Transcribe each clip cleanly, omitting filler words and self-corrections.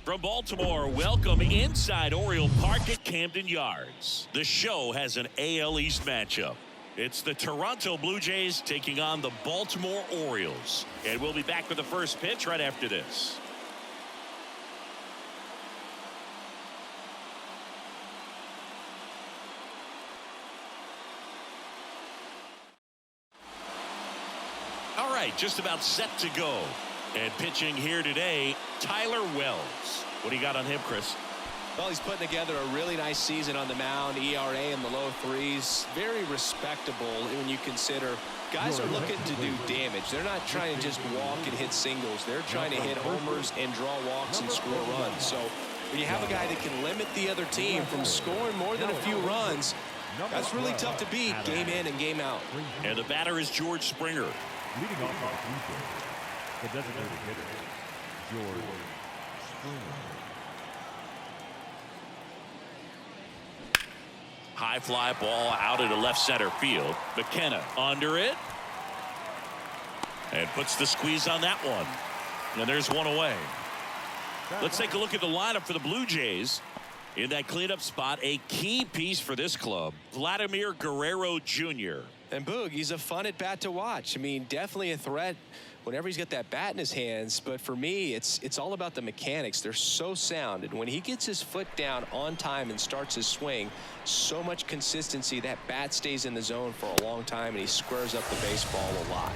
From Baltimore, welcome inside Oriole Park at Camden Yards. The show has an AL East matchup. It's the Toronto Blue Jays taking on the Baltimore Orioles. And we'll be back with the first pitch right after this. All right, just about set to go. And pitching here today, Tyler Wells. What do you got on him, Chris? Well, he's putting together a really nice season on the mound. ERA in the low threes. Very respectable when you consider guys are looking to do damage. They're not trying to just walk and hit singles. They're trying to hit homers and draw walks and score runs. So when you have a guy that can limit the other team from scoring more than a few runs, that's really tough to beat game in and game out. And the batter is George Springer. Leading off for the Blue Jays, the designated hitter, George Springer. High fly ball out into left center field. McKenna under it. And puts the squeeze on that one. And there's one away. Let's take a look at the lineup for the Blue Jays. In that cleanup spot, a key piece for this club, Vladimir Guerrero Jr. And Boog, he's a fun at bat to watch. I mean, definitely a threat whenever he's got that bat in his hands. But for me, it's all about the mechanics. They're so sound. And when he gets his foot down on time and starts his swing, so much consistency, that bat stays in the zone for a long time, and he squares up the baseball a lot.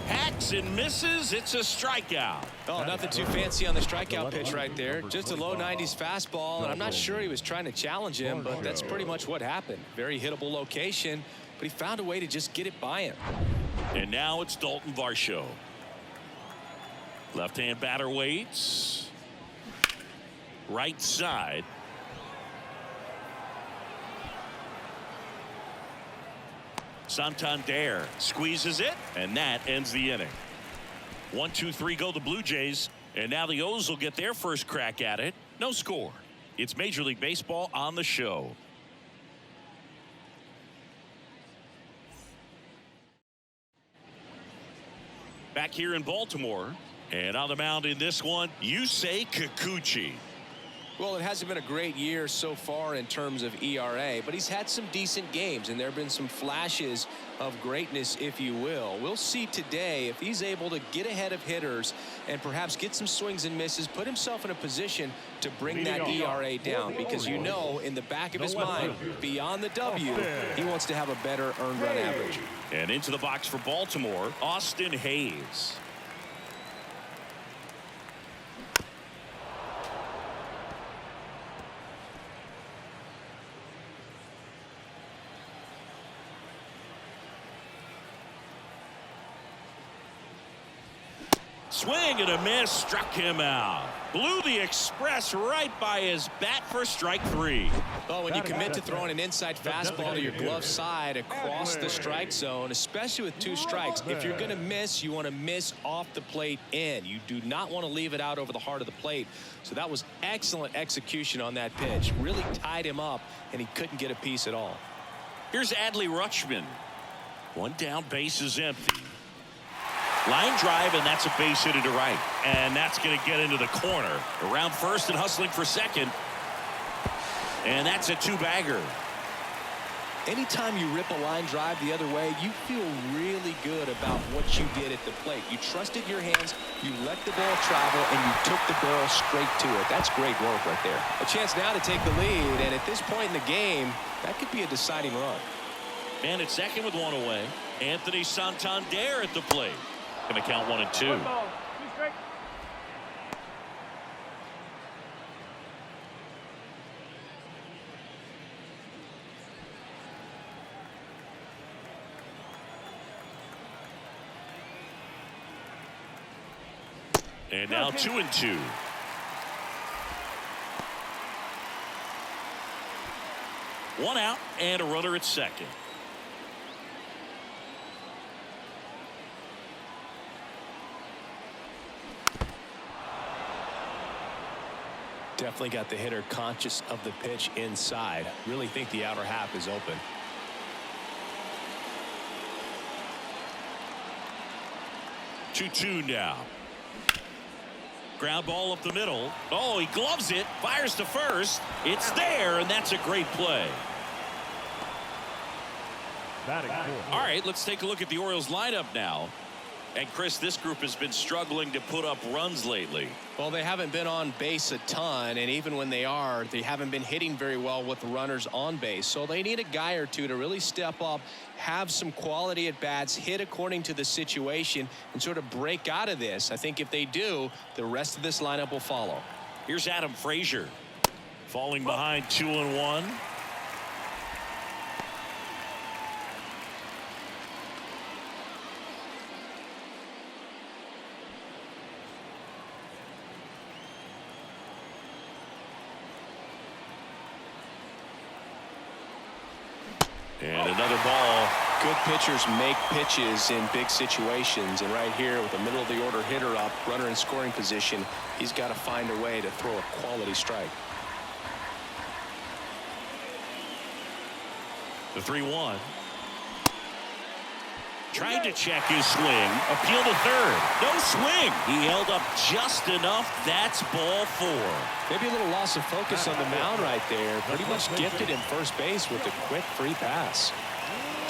Hacks and misses. It's a strikeout. Oh, nothing too fancy on the strikeout pitch right there. Just a low 90s fastball, and I'm not sure he was trying to challenge him, but that's pretty much what happened. Very hittable location, but he found a way to just get it by him. And now it's Dalton Varsho. Left-hand batter waits. Right side. Santander squeezes it, and that ends the inning. 1-2-3 go the Blue Jays, and now the O's will get their first crack at it. No score. It's Major League Baseball on the show. Back here in Baltimore, and on the mound in this one, Yusei Kikuchi. Well, it hasn't been a great year so far in terms of ERA, but he's had some decent games, and there have been some flashes of greatness, if you will. We'll see today if he's able to get ahead of hitters and perhaps get some swings and misses, put himself in a position to bring that ERA down, because you know in the back of his mind, beyond the W, he wants to have a better earned run average. And into the box for Baltimore, Austin Hayes. Swing and a miss, struck him out. Blew the express right by his bat for strike three. Oh, when you commit to throwing an inside fastball to your glove side across the strike zone, especially with two strikes, if you're going to miss, you want to miss off the plate in. You do not want to leave it out over the heart of the plate. So that was excellent execution on that pitch. Really tied him up, and he couldn't get a piece at all. Here's Adley Rutschman. One down, base is empty. Line drive, and that's a base hit to right. And that's going to get into the corner. Around first and hustling for second. And that's a two-bagger. Anytime you rip a line drive the other way, you feel really good about what you did at the plate. You trusted your hands, you let the ball travel, and you took the barrel straight to it. That's great work right there. A chance now to take the lead, and at this point in the game, that could be a deciding run. And it's second with one away. Anthony Santander at the plate. Going to count 1-2. And now 2-2. One out and a runner at second. Definitely got the hitter conscious of the pitch inside. Really think the outer half is open. Ground ball up the middle. Oh, he gloves it, fires to first. It's there, and that's a great play. All right, let's take a look at the Orioles lineup now. And Chris, this group has been struggling to put up runs lately. Well, they haven't been on base a ton, and even when they are, they haven't been hitting very well with runners on base. So they need a guy or two to really step up, have some quality at bats, hit according to the situation, and sort of break out of this. I think if they do, the rest of this lineup will follow. Here's Adam Frazier falling behind 2-1. And another ball. Good pitchers make pitches in big situations, and right here with the middle of the order hitter up, runner in scoring position, he's got to find a way to throw a quality strike. The 3-1. Trying to check his swing. Appeal to third. No swing. He held up just enough. That's ball 4. Maybe a little loss of focus on the mound right there. Pretty much gifted in first base with a quick free pass.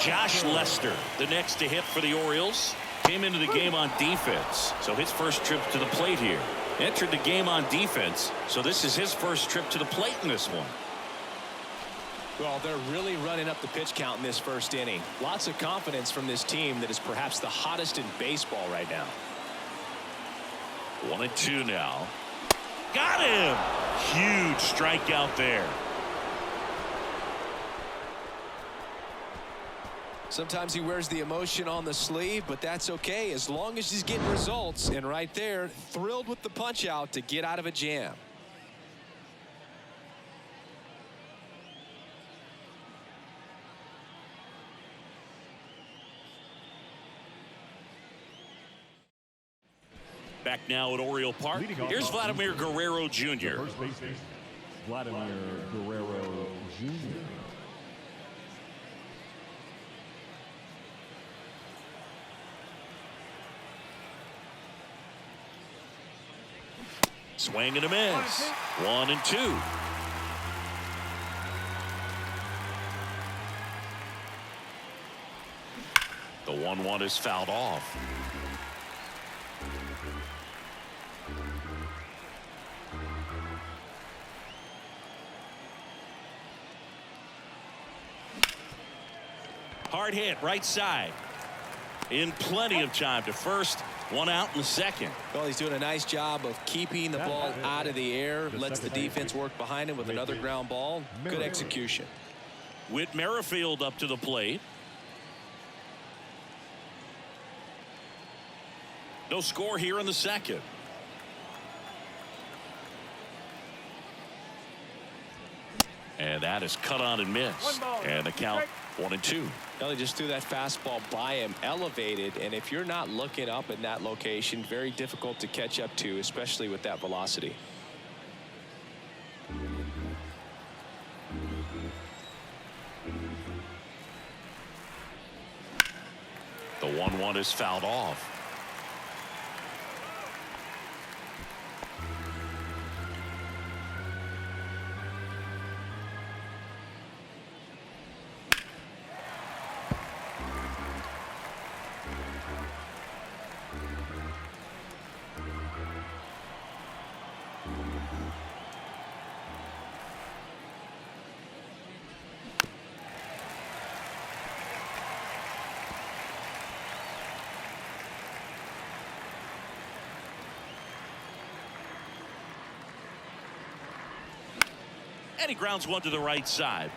Josh Lester, the next to hit for the Orioles, came into the game on defense. So his first trip to the plate here. Entered the game on defense. So this is his first trip to the plate in this one. Well, they're really running up the pitch count in this first inning. Lots of confidence from this team that is perhaps the hottest in baseball right now. 1-2 now. Got him. Huge strikeout there. Sometimes he wears the emotion on the sleeve, but that's okay as long as he's getting results. And right there, thrilled with the punch out to get out of a jam. Back now at Oriole Park. Here's Vladimir Guerrero Jr. First baseman, Vladimir Guerrero Jr. Swing and a miss. 1-2. The 1-1 is fouled off. Hard hit right side. In plenty of time to first. One out in the second. Well, he's doing a nice job of keeping the ball out of the air. Lets the defense work behind him with another ground ball. Good execution. Whit Merrifield up to the plate. No score here in the second. And that is cut on and missed. And the count 1-2. Well, he just threw that fastball by him, elevated, and if you're not looking up in that location, very difficult to catch up to, especially with that velocity. The 1-1 is fouled off. And he grounds one to the right side.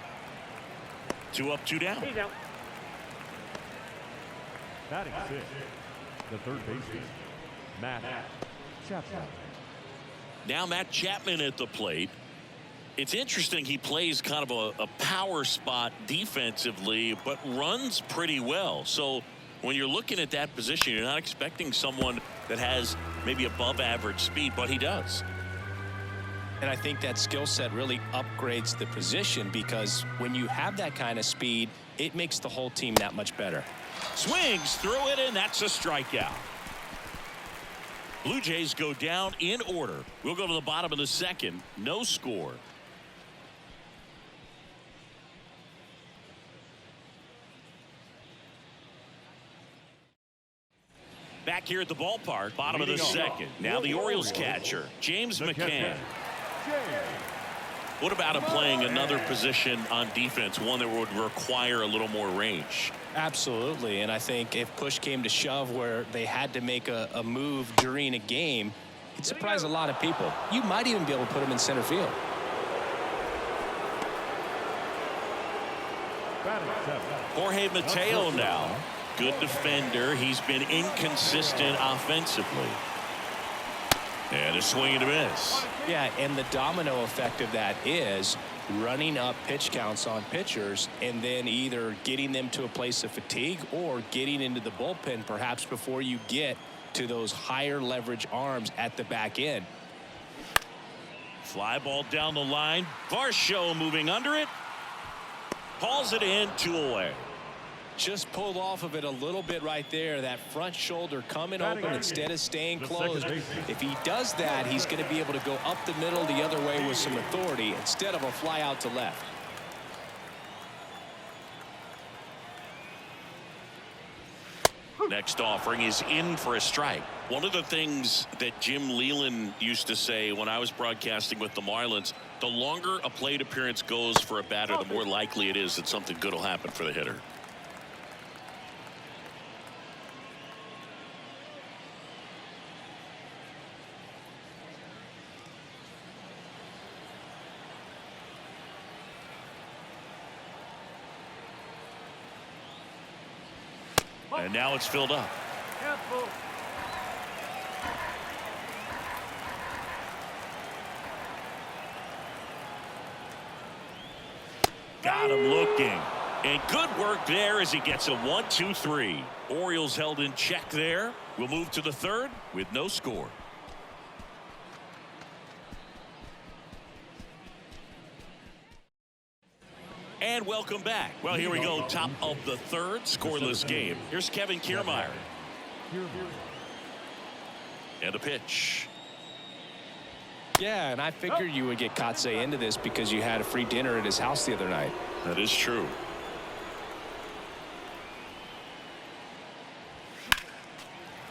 2 up, 2 down. Batting 6, the third baseman, Matt Chapman. Now Matt Chapman at the plate. It's interesting, he plays kind of a power spot defensively, but runs pretty well. So when you're looking at that position, you're not expecting someone that has maybe above average speed, but he does. And I think that skill set really upgrades the position, because when you have that kind of speed, it makes the whole team that much better. Swings through it, and that's a strikeout. Blue Jays go down in order. We'll go to the bottom of the second. No score. Back here at the ballpark, bottom of the second. Now the Orioles catcher, James McCann. What about him playing another position on defense, one that would require a little more range? Absolutely, and I think if push came to shove where they had to make a move during a game, it'd surprise a lot of people. You might even be able to put him in center field. Jorge Mateo now. Good defender. He's been inconsistent offensively. And a swing and a miss. Yeah, and the domino effect of that is running up pitch counts on pitchers and then either getting them to a place of fatigue or getting into the bullpen perhaps before you get to those higher leverage arms at the back end. Fly ball down the line. Varsho moving under it. Hauls it in, 2 away. Just pulled off of it a little bit right there. That front shoulder coming open instead of staying closed. If he does that, he's going to be able to go up the middle the other way with some authority instead of a fly out to left. Next offering is in for a strike. One of the things that Jim Leland used to say when I was broadcasting with the Marlins, the longer a plate appearance goes for a batter, the more likely it is that something good will happen for the hitter. And now it's filled up. Got him looking. And good work there as he gets a 1-2-3. Orioles held in check there. We'll move to the third with no score. And welcome back. Well, here we go. Top of the third, scoreless game. Here's Kevin Kiermaier. And a pitch. Yeah, and I figured you would get Kotsay into this because you had a free dinner at his house the other night. That is true.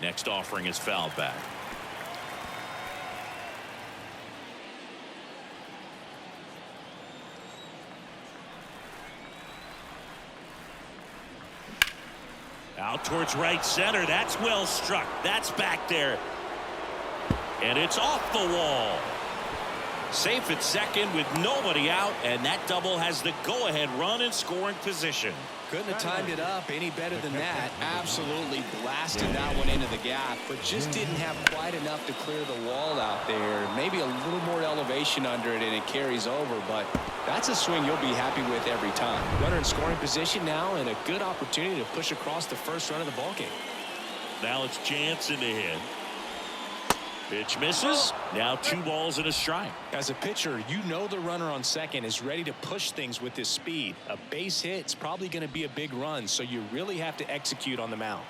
Next offering is fouled back. Out towards right center. That's well struck. That's back there. And it's off the wall. Safe at second with nobody out, and that double has the go-ahead run in scoring position. Couldn't have timed it up any better than that. Absolutely blasted that one into the gap, but just didn't have quite enough to clear the wall out there. Maybe a little more elevation under it and it carries over, but that's a swing you'll be happy with every time. Runner in scoring position now and a good opportunity to push across the first run of the ballgame. Now it's Jansen to hit. Pitch misses. Now 2 balls and a strike. As a pitcher, you know the runner on second is ready to push things with his speed. A base hit's probably going to be a big run, so you really have to execute on the mound.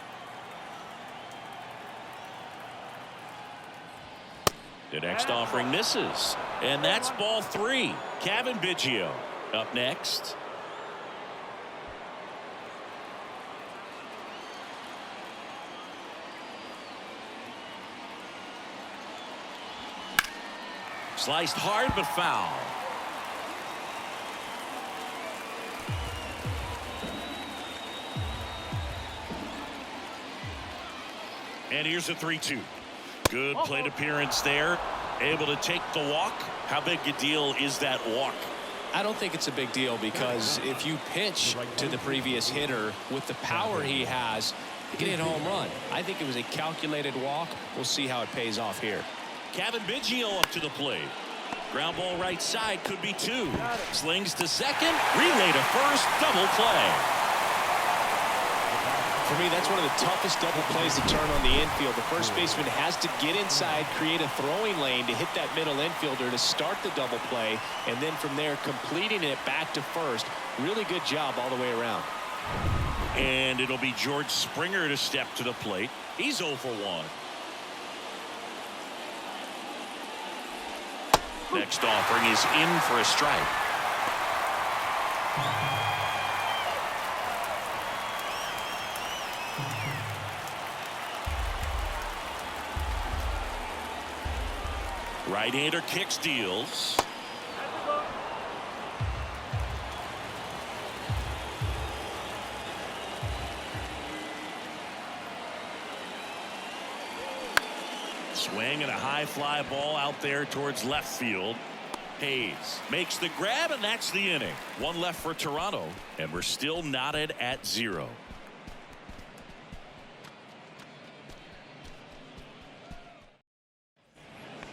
The next offering misses. And that's ball 3. Kevin Biggio up next. Sliced hard but foul. And here's a 3-2. Good plate appearance there. Able to take the walk. How big a deal is that walk? I don't think it's a big deal because if you pitch to the previous hitter with the power he has, you can hit a home run. I think it was a calculated walk. We'll see how it pays off here. Kevin Biggio up to the plate. Ground ball right side, could be 2. Slings to second, relay to first, double play. For me, that's one of the toughest double plays to turn on the infield. The first baseman has to get inside, create a throwing lane to hit that middle infielder to start the double play, and then from there completing it back to first. Really good job all the way around. And it'll be George Springer to step to the plate. He's 0 for 1. Next offering is in for a strike. Right-hander kicks, deals. Swing and a high fly ball out there towards left field. Hayes makes the grab, and that's the inning. One left for Toronto, and we're still knotted at 0.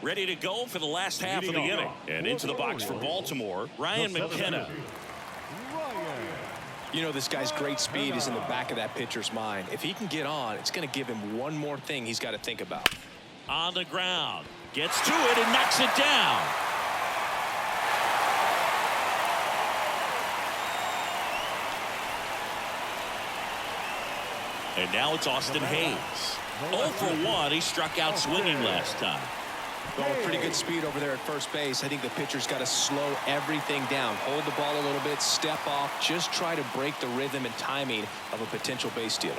Ready to go for the last half of the inning. And into the box for Baltimore, Ryan McKenna. You know, this guy's great speed is in the back of that pitcher's mind. If he can get on, it's going to give him one more thing he's got to think about. On the ground, gets to it and knocks it down. And now it's Austin Hayes. 0 for 1. He struck out swinging last time. Well, pretty good speed over there at first base. I think the pitcher's got to slow everything down. Hold the ball a little bit, step off, just try to break the rhythm and timing of a potential base stealer.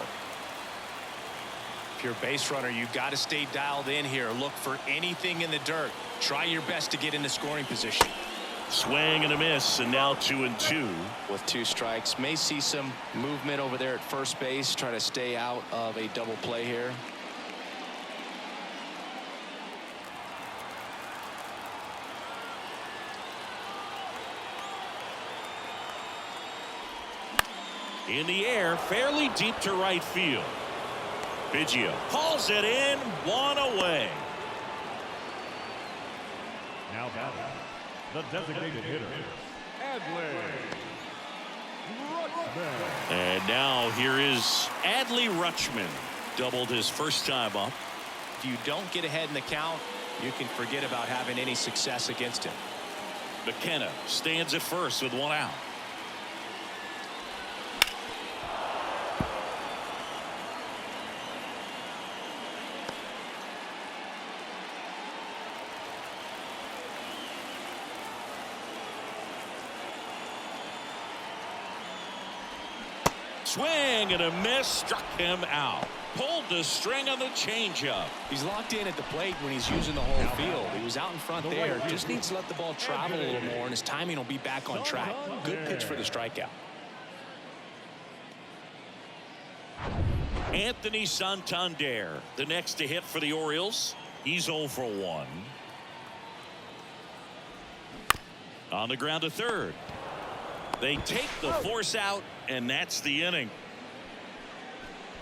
If you're a base runner, you've got to stay dialed in here. Look for anything in the dirt. Try your best to get into scoring position. Swing and a miss, and now 2-2. With 2 strikes, may see some movement over there at first base. Try to stay out of a double play here. In the air, fairly deep to right field. Biggio hauls it in, 1 away. Now batting, the designated hitter, Adley Rutschman. And now here is Adley Rutschman. Doubled his first time up. If you don't get ahead in the count, you can forget about having any success against him. McKenna stands at first with 1 out. Swing and a miss, struck him out. Pulled the string on the changeup. He's locked in at the plate when he's using the whole field. He was out in front there. Just needs to let the ball travel a little more, and his timing will be back on track. Good pitch for the strikeout. Anthony Santander, the next to hit for the Orioles. He's 0 for 1. On the ground to third. They take the force out, and that's the inning.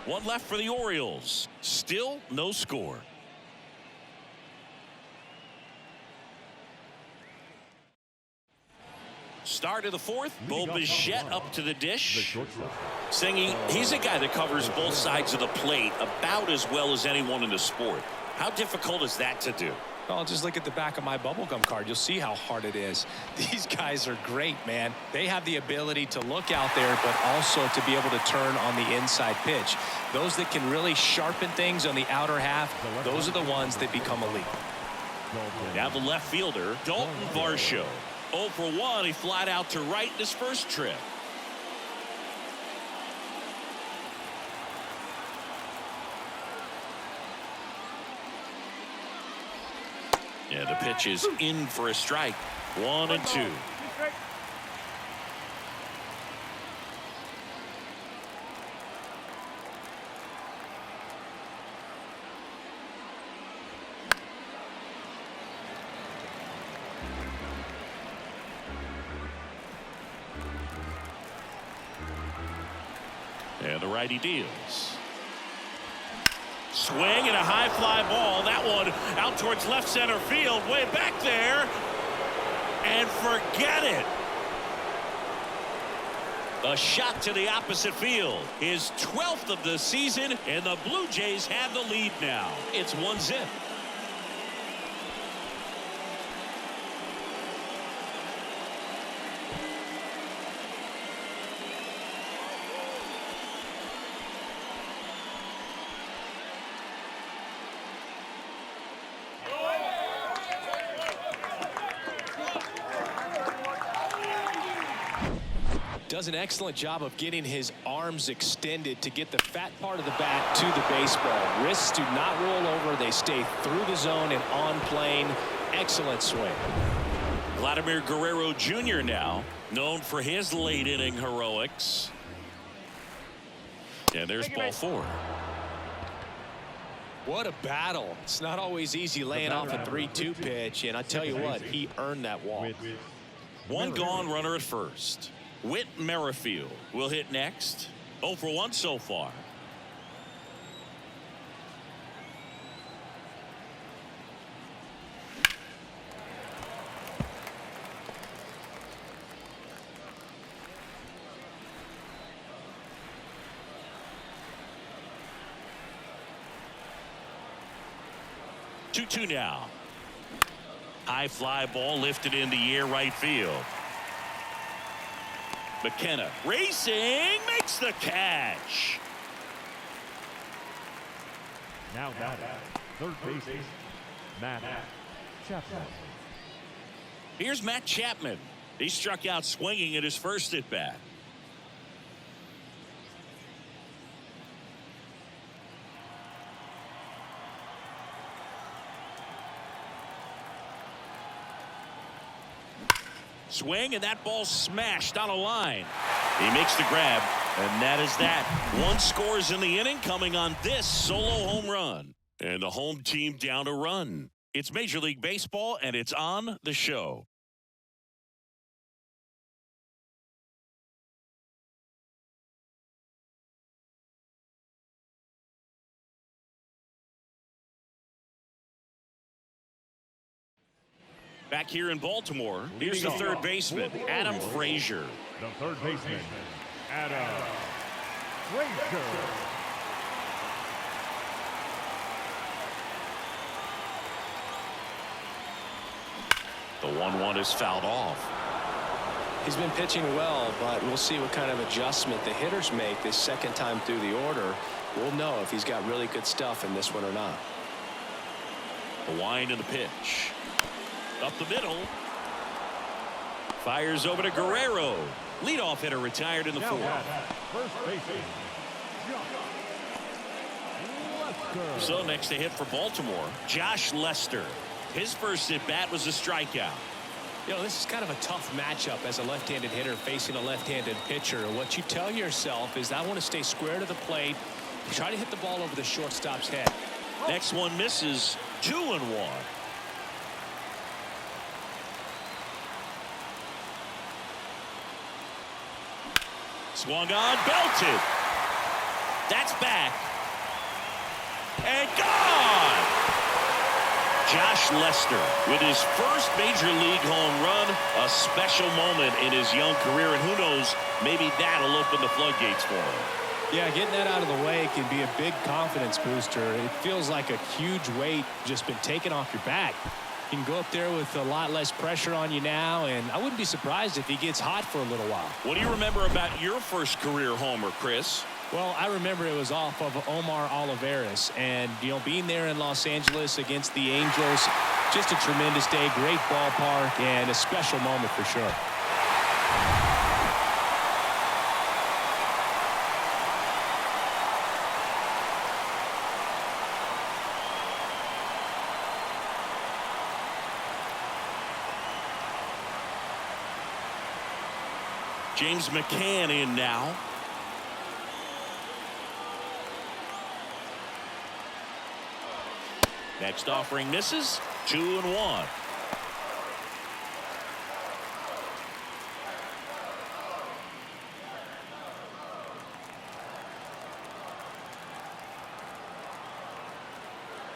1 left for the Orioles. Still no score. Start of the 4th. Bo Bichette up to the dish. Singing, he's a guy that covers both sides of the plate about as well as anyone in the sport. How difficult is that to do? Well, just look at the back of my bubblegum card. You'll see how hard it is. These guys are great, man. They have the ability to look out there, but also to be able to turn on the inside pitch. Those that can really sharpen things on the outer half, those are the ones that become elite. Now the left fielder, Dalton Varsho. 0 for 1. He flied out to right in his first trip. Yeah, the pitch is in for a strike. 1-2. And the righty deals. Swing and a high fly ball. That one out towards left center field. Way back there. And forget it. A shot to the opposite field. His 12th of the season, and the Blue Jays have the lead now. It's 1-0. Does an excellent job of getting his arms extended to get the fat part of the bat to the baseball. Wrists do not roll over. They stay through the zone and on plane. Excellent swing. Vladimir Guerrero Jr. now, known for his late inning heroics. And there's ball 4. What a battle. It's not always easy laying off a 3-2 pitch, and I tell you what, he earned that walk. One gone, runner at first. Whit Merrifield will hit next. 0 for 1 so far. Two now. High fly ball lifted in the air, right field. McKenna racing, makes the catch. Now batting, third baseman, Matt Chapman. Here's Matt Chapman. He struck out swinging at his first at bat. Swing, and that ball smashed on a line. He makes the grab, and that is that. 1 scores in the inning, coming on this solo home run. And the home team down a run. It's Major League Baseball, and it's on the show. Back here in Baltimore, here's the third baseman, Adam Frazier. The third baseman, Adam Frazier. The 1-1 is fouled off. He's been pitching well, but we'll see what kind of adjustment the hitters make this second time through the order. We'll know if he's got really good stuff in this one or not. The wind and the pitch. Up the middle. Fires over to Guerrero. Leadoff hitter retired in the 4th. First baseman, Lester. So next to hit for Baltimore, Josh Lester. His first at bat was a strikeout. You know, this is kind of a tough matchup as a left-handed hitter facing a left-handed pitcher. What you tell yourself is I want to stay square to the plate, try to hit the ball over the shortstop's head. Next one misses. 2-1. Swung on, belted. That's back. And gone! Josh Lester with his first major league home run. A special moment in his young career, and who knows, maybe that'll open the floodgates for him. Yeah, getting that out of the way can be a big confidence booster. It feels like a huge weight just been taken off your back. You can go up there with a lot less pressure on you now, and I wouldn't be surprised if he gets hot for a little while. What do you remember about your first career homer, Chris? Well, I remember it was off of Omar Olivares, and, you know, being there in Los Angeles against the Angels, just a tremendous day, great ballpark, and a special moment for sure. James McCann in now. Next offering misses. 2-1.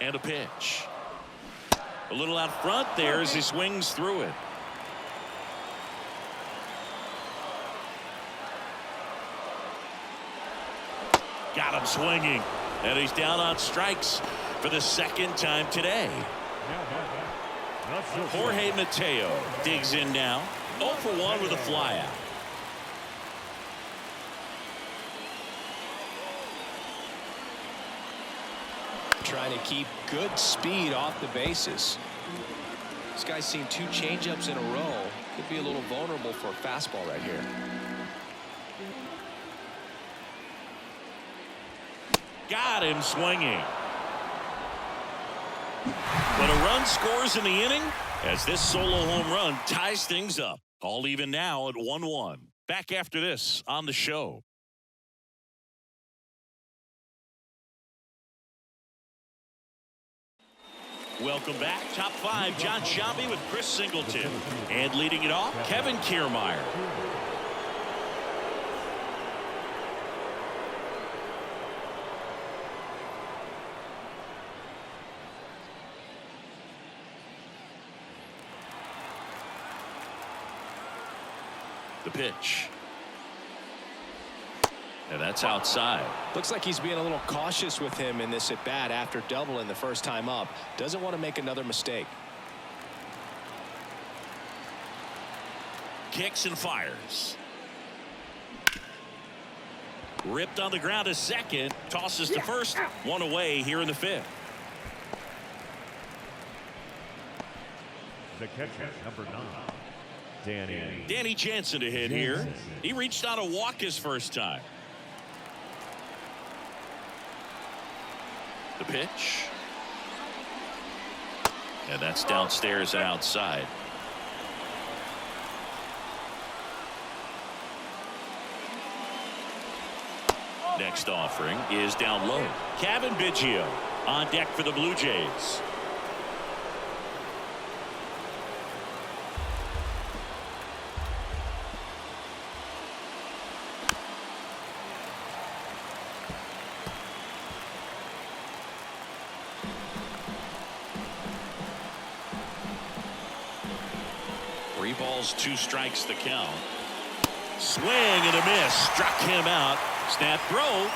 And a pitch. A little out front there as he swings through it. Got him swinging, and he's down on strikes for the second time today. Jorge Mateo digs in now. 0 for 1 with a flyout. Trying to keep good speed off the bases. This guy's seen 2 changeups in a row. Could be a little vulnerable for a fastball right here. Got him swinging. But a run scores in the inning as this solo home run ties things up. All even now at 1-1. Back after this on the show. Welcome back. Top 5, John Sciambi with Chris Singleton. And leading it off, Kevin Kiermaier. The pitch. And that's outside. Looks like he's being a little cautious with him in this at bat after doubling the first time up. Doesn't want to make another mistake. Kicks and fires. Ripped on the ground to second. Tosses to first. One away here in the 5th. The catcher, number 9. Danny Jansen to hit here. He reached on a walk his first time. The pitch. And that's downstairs and outside. Next offering is down low. Kevin Biggio on deck for the Blue Jays. Three balls, 2 strikes the count. Swing and a miss. Struck him out. Snap throw.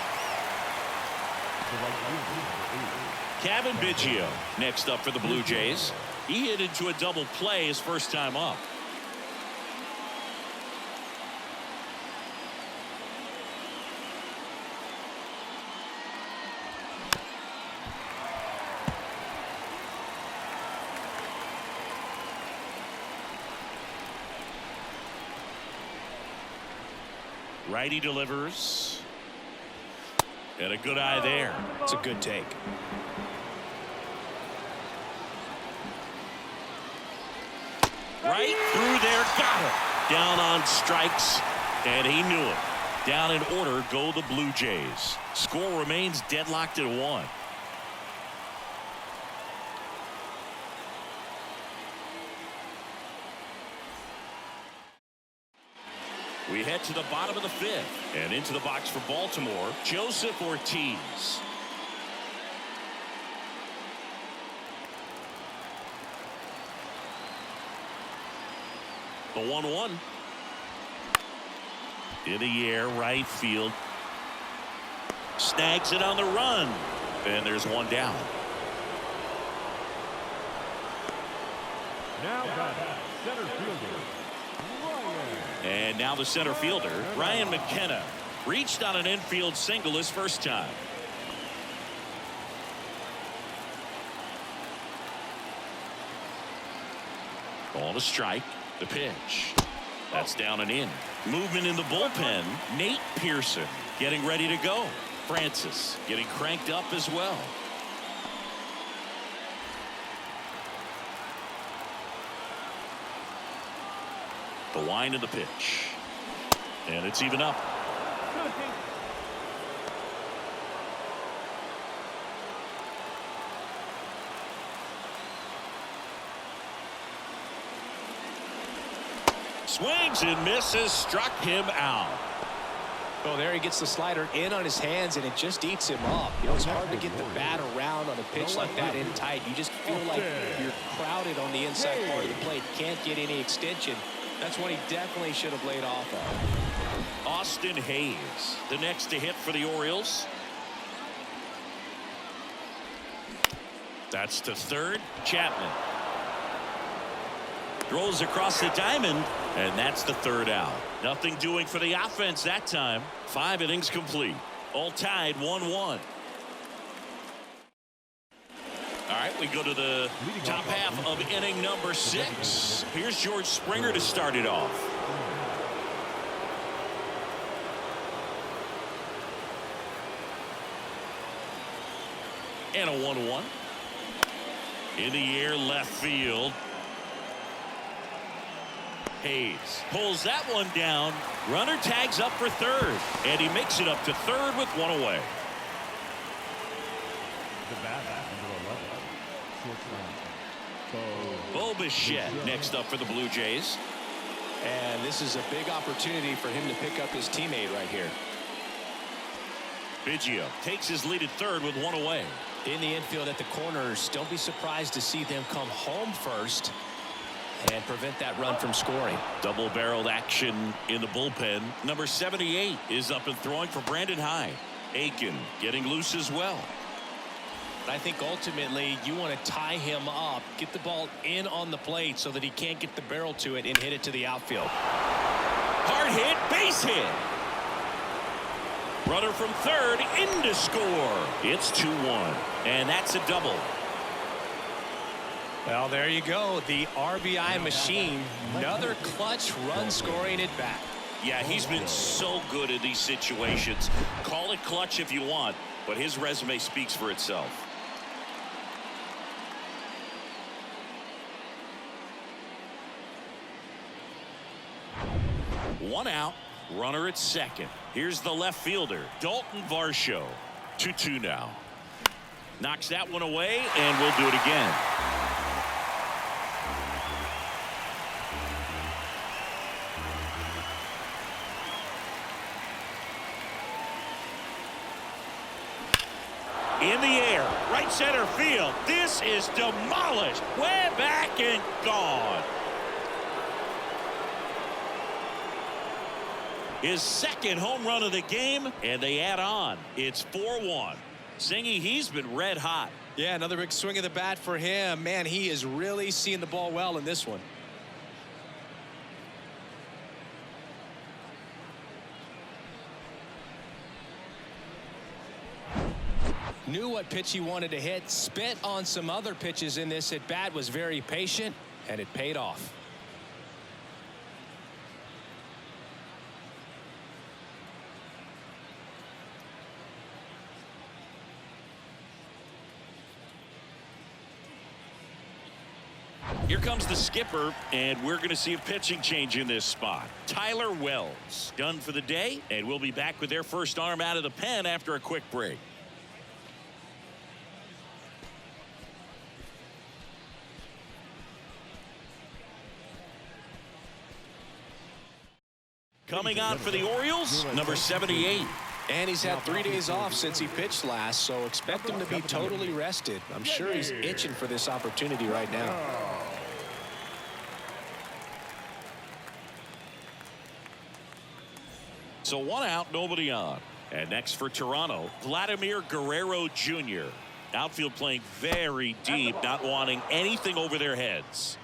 Kevin Biggio next up for the Blue Jays. He hit into a double play his first time up. Righty delivers. And a good eye there. It's a good take. Right through there. Got it. Down on strikes. And he knew it. Down in order go the Blue Jays. Score remains deadlocked at 1. We head to the bottom of the 5th and into the box for Baltimore, Joseph Ortiz. The 1-1. In the air, right field. Snags it on the run. And there's one down. Now got center fielder. And now the center fielder, Ryan McKenna, reached on an infield single his first time. Ball to strike. The pitch. That's down and in. Movement in the bullpen. Nate Pearson getting ready to go. Francis getting cranked up as well. The wind of the pitch. And it's even up. Swings and misses. Struck him out. Oh, there he gets the slider in on his hands, and it just eats him up. You know, it's hard to get the bat around on a pitch like that in tight. You just feel like you're crowded on the inside part of the plate. Can't get any extension. That's what he definitely should have laid off of. Austin Hayes, the next to hit for the Orioles. That's to third. Chapman throws across the diamond, and that's the third out. Nothing doing for the offense that time. 5 innings complete. All tied 1-1. All right, we go to the top half of inning number 6. Here's George Springer to start it off. And a 1-1. In the air, left field. Hayes pulls that one down. Runner tags up for third, and he makes it up to third with one away. The bat, number 11. Bo Bichette next up for the Blue Jays. And this is a big opportunity for him to pick up his teammate right here. Biggio takes his lead at third with one away. In the infield at the corners, don't be surprised to see them come home first and prevent that run from scoring. Double-barreled action in the bullpen. Number 78 is up and throwing for Brandon Hyde. Aiken getting loose as well. I think ultimately you want to tie him up, get the ball in on the plate so that he can't get the barrel to it and hit it to the outfield. Hard hit, base hit. Runner from third in to score. It's 2-1, and that's a double. Well, there you go. The RBI machine. Another clutch run scoring at bat. Yeah, he's been so good in these situations. Call it clutch if you want, but his resume speaks for itself. One out, runner at second. Here's the left fielder, Dalton Varsho. 2-2 now. Knocks that one away, and we'll do it again. In the air, right center field. This is demolished. Way back and gone. His second home run of the game, and they add on. It's 4-1. Singy, he's been red hot. Yeah, another big swing of the bat for him. Man, he is really seeing the ball well in this one. Knew what pitch he wanted to hit, spit on some other pitches in this at bat, was very patient, and it paid off. Here comes the skipper, and we're going to see a pitching change in this spot. Tyler Wells done for the day, and we'll be back with their first arm out of the pen after a quick break. Coming on for the Orioles, number 78. And he's had 3 days off since he pitched last, so expect him to be totally rested. I'm sure he's itching for this opportunity right now. So one out, nobody on. And next for Toronto, Vladimir Guerrero Jr. Outfield playing very deep, not wanting anything over their heads.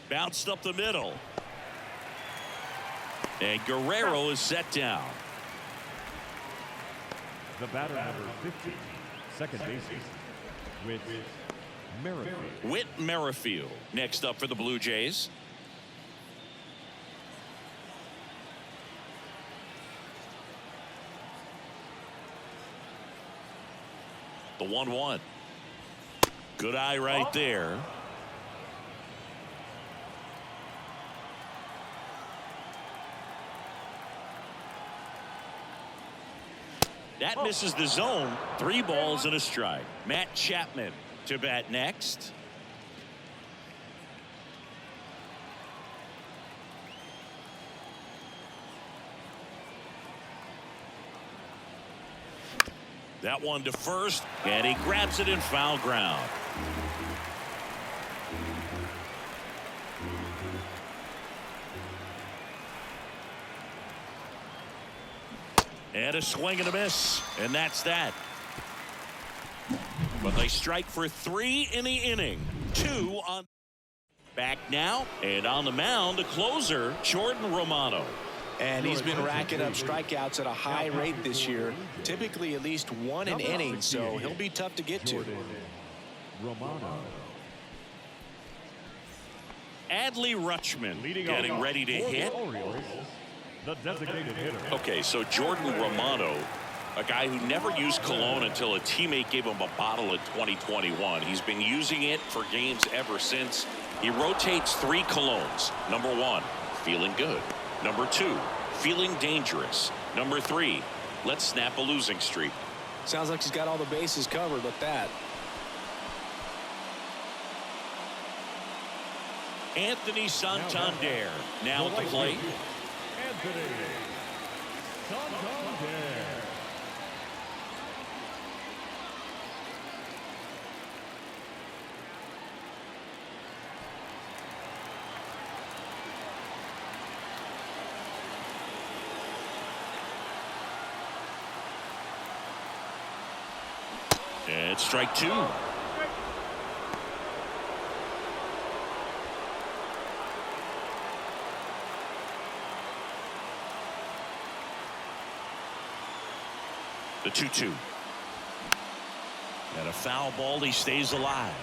Bounced up the middle. And Guerrero is set down. The batter, number 50, second baseman, Whit Merrifield. Whit Merrifield next up for the Blue Jays. The 1-1. Good eye right there. That misses the zone. 3 balls and a strike. Matt Chapman to bat next. That one to first, and he grabs it in foul ground. And a swing and a miss, and that's that. But they strike for 3 in the inning. 2 on. Back now, and on the mound, the closer, Jordan Romano. And he's been racking up strikeouts at a high rate this year, typically at least 1 an inning, so he'll be tough to get to. Romano. Adley Rutschman Leading getting off ready to for the hit. Orioles, the designated hitter. Okay, so Jordan Romano, a guy who never used cologne until a teammate gave him a bottle in 2021. He's been using it for games ever since. He rotates 3 colognes. Number 1, feeling good. Number 2, feeling dangerous. Number 3, let's snap a losing streak. Sounds like he's got all the bases covered with that. Anthony Santander now at the plate. Anthony Santander. And strike 2. The 2-2. And a foul ball. He stays alive.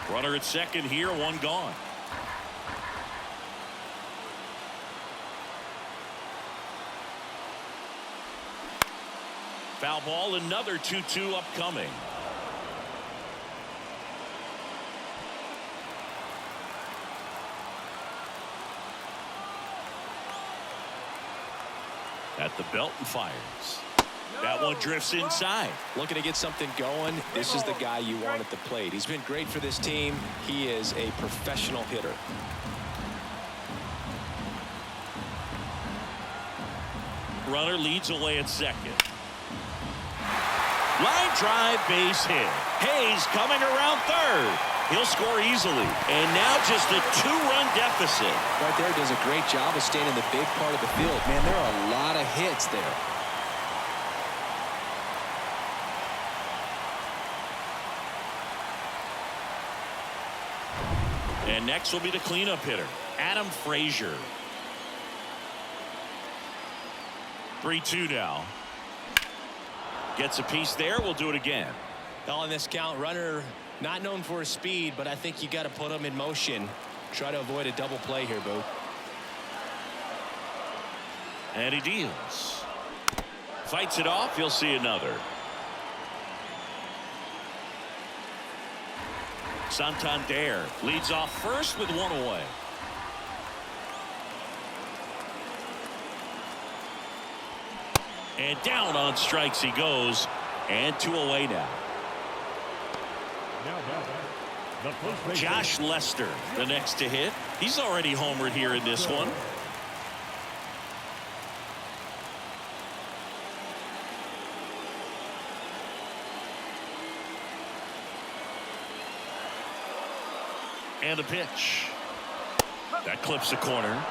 Runner at second here, 1 gone. Foul ball, another 2-2 upcoming. At the belt and fires. That one drifts inside. Looking to get something going. This is the guy you want at the plate. He's been great for this team. He is a professional hitter. Runner leads away at second. Line drive, base hit. Hayes coming around third. He'll score easily. And now just a 2-run deficit. Right there, does a great job of staying in the big part of the field. Man, there are a lot of hits there. And next will be the cleanup hitter, Adam Frazier. 3-2 now. Gets a piece there. We'll do it again. On this count, runner not known for his speed, but I think you got to put him in motion. Try to avoid a double play here, Boo. And he deals. Fights it off. You'll see another. Santander leads off first with 1 away. And down on strikes he goes. And 2 away now. Josh Lester, the next to hit. He's already homered here in this one. And a pitch. That clips the corner.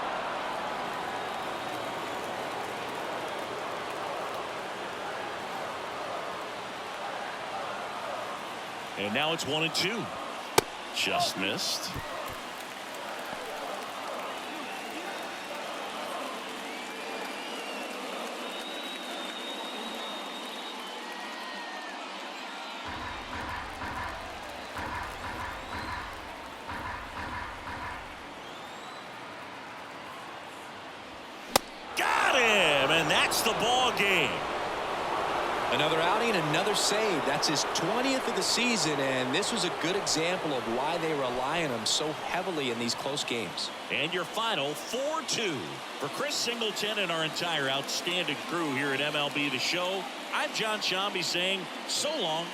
And now it's 1-2. Just missed. Got him, and that's the ball game. Another outing, another save. That's his 20th of the season, and this was a good example of why they rely on him so heavily in these close games. And your final 4-2. For Chris Singleton and our entire outstanding crew here at MLB The Show, I'm John Shambi saying so long